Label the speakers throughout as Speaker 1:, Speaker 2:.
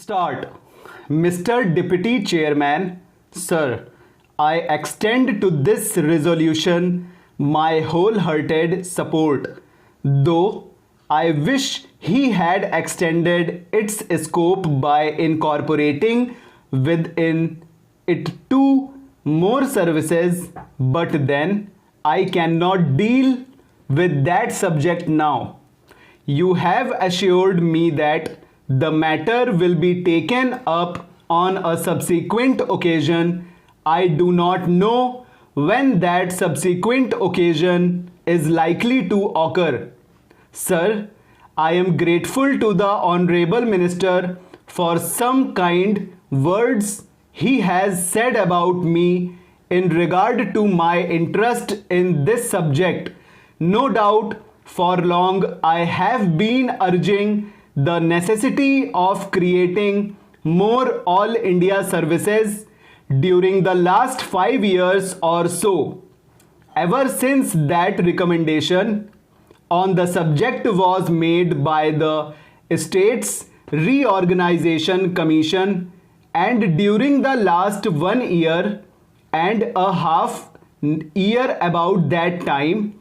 Speaker 1: Start. Mr. Deputy Chairman, Sir, I extend to this resolution my wholehearted support, though I wish he had extended its scope by incorporating within it two more services, but then I cannot deal with that subject now. You have assured me that the matter will be taken up on a subsequent occasion. I do not know when that subsequent occasion is likely to occur. Sir, I am grateful to the Honorable Minister for some kind words he has said about me in regard to my interest in this subject. No doubt, for long I have been urging the necessity of creating more All India services during the last 5 years or so. Ever since that recommendation on the subject was made by the States Reorganization Commission, and during the last 1 year and a half year about that time,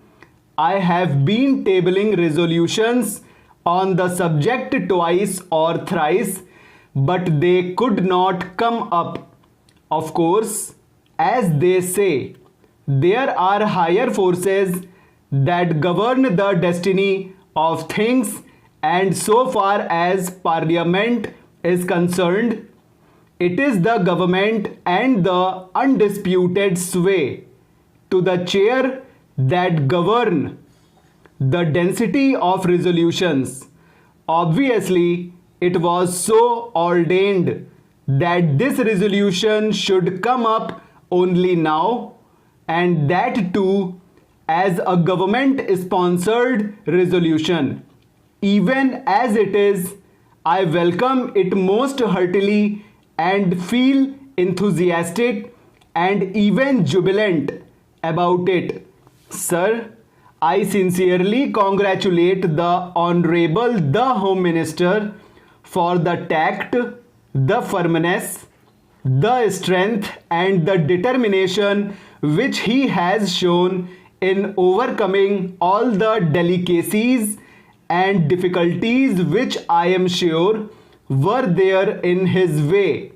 Speaker 1: I have been tabling resolutions on the subject twice or thrice, but they could not come up. Of course, as they say, there are higher forces that govern the destiny of things, and so far as Parliament is concerned, it is the government and the undisputed sway to the chair that govern the density of resolutions. Obviously, it was so ordained that this resolution should come up only now, and that too as a government sponsored resolution. Even as it is, I welcome it most heartily and feel enthusiastic and even jubilant about it. Sir, I sincerely congratulate the Honorable the Home Minister for the tact, the firmness, the strength and the determination which he has shown in overcoming all the delicacies and difficulties which I am sure were there in his way.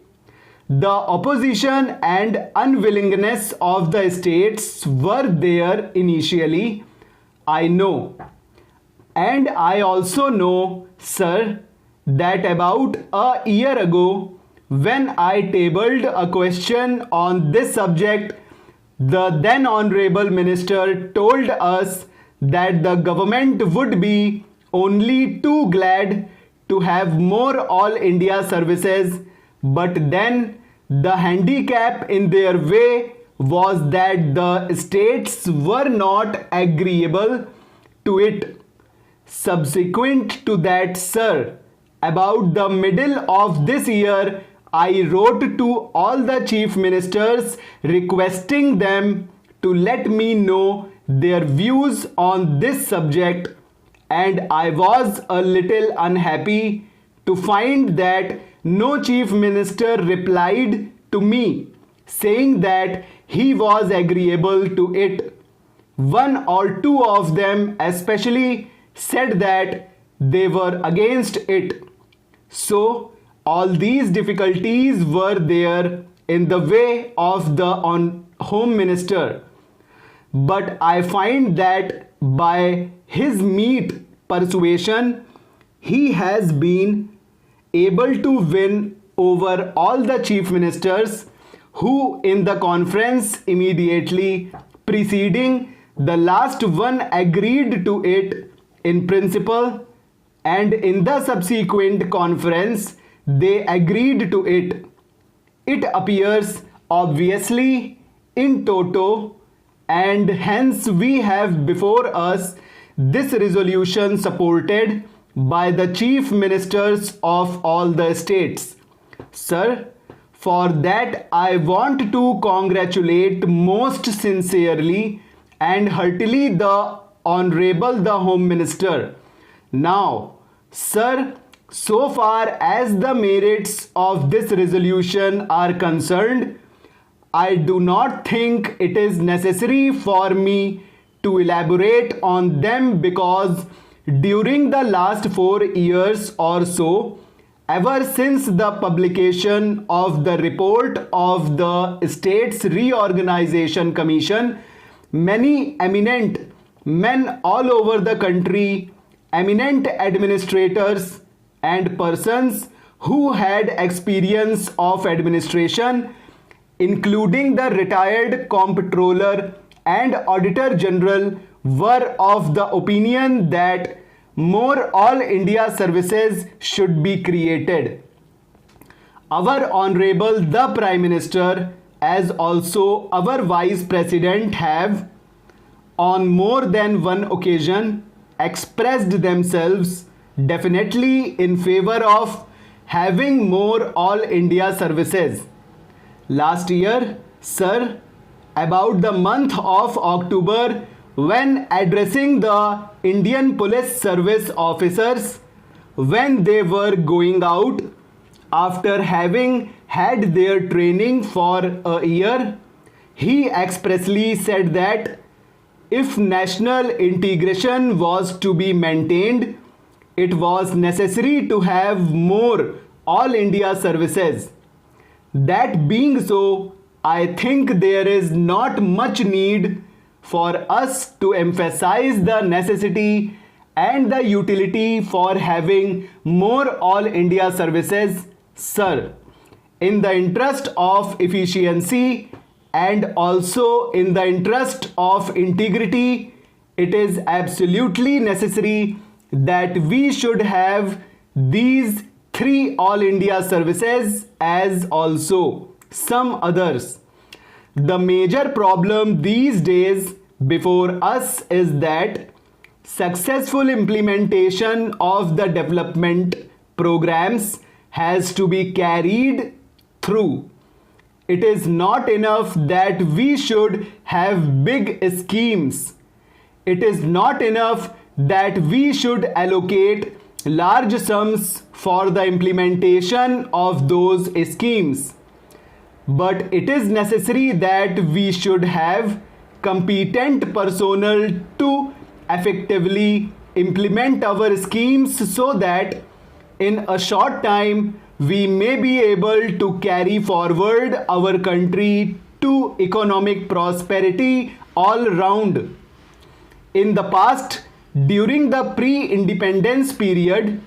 Speaker 1: The opposition and unwillingness of the states were there initially, I know. And I also know, sir, that about a year ago, when I tabled a question on this subject, the then Honorable Minister told us that the government would be only too glad to have more All India services, but then the handicap in their way was that the states were not agreeable to it. Subsequent to that, sir, about the middle of this year, I wrote to all the chief ministers requesting them to let me know their views on this subject, and I was a little unhappy to find that no chief minister replied to me saying that he was agreeable to it. One or two of them especially said that they were against it. So all these difficulties were there in the way of the Home Minister. But I find that by his meet persuasion, he has been able to win over all the chief ministers who in the conference immediately preceding the last one agreed to it in principle, and in the subsequent conference they agreed to it. It appears obviously in toto, and hence we have before us this resolution supported by the chief ministers of all the states. Sir, for that I want to congratulate most sincerely and heartily the Honorable the Home Minister. Now, sir, So far as the merits of this resolution are concerned, I do not think it is necessary for me to elaborate on them because during the last 4 years or so, ever since the publication of the report of the States Reorganization Commission, many eminent men all over the country, eminent administrators, and persons who had experience of administration, including the retired comptroller and auditor general, were of the opinion that more all India services should be created. Our Honorable the Prime Minister, as also our Vice President, have on more than one occasion expressed themselves definitely in favor of having more all India services. Last year, sir, about the month of October, when addressing the Indian Police Service officers when they were going out after having had their training for a year, he expressly said that if national integration was to be maintained, it was necessary to have more all India services. That being so, I think there is not much need for us to emphasize the necessity and the utility for having more all India services, sir. In the interest of efficiency and also in the interest of integrity, it is absolutely necessary that we should have these 3 all India services as also some others. The major problem these days before us is that successful implementation of the development programs has to be carried through. It is not enough that we should have big schemes. It is not enough that we should allocate large sums for the implementation of those schemes. But it is necessary that we should have competent personnel to effectively implement our schemes so that in a short time we may be able to carry forward our country to economic prosperity all round. In the past, during the pre-independence period,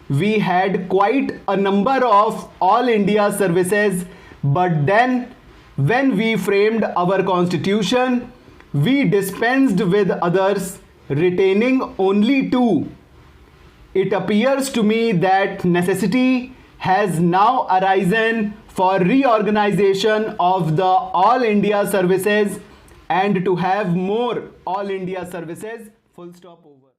Speaker 1: we had quite a number of all India services, but then when we framed our constitution, we dispensed with others, retaining only 2. It appears to me that necessity has now arisen for reorganization of the all India services and to have more all India services. Full stop over.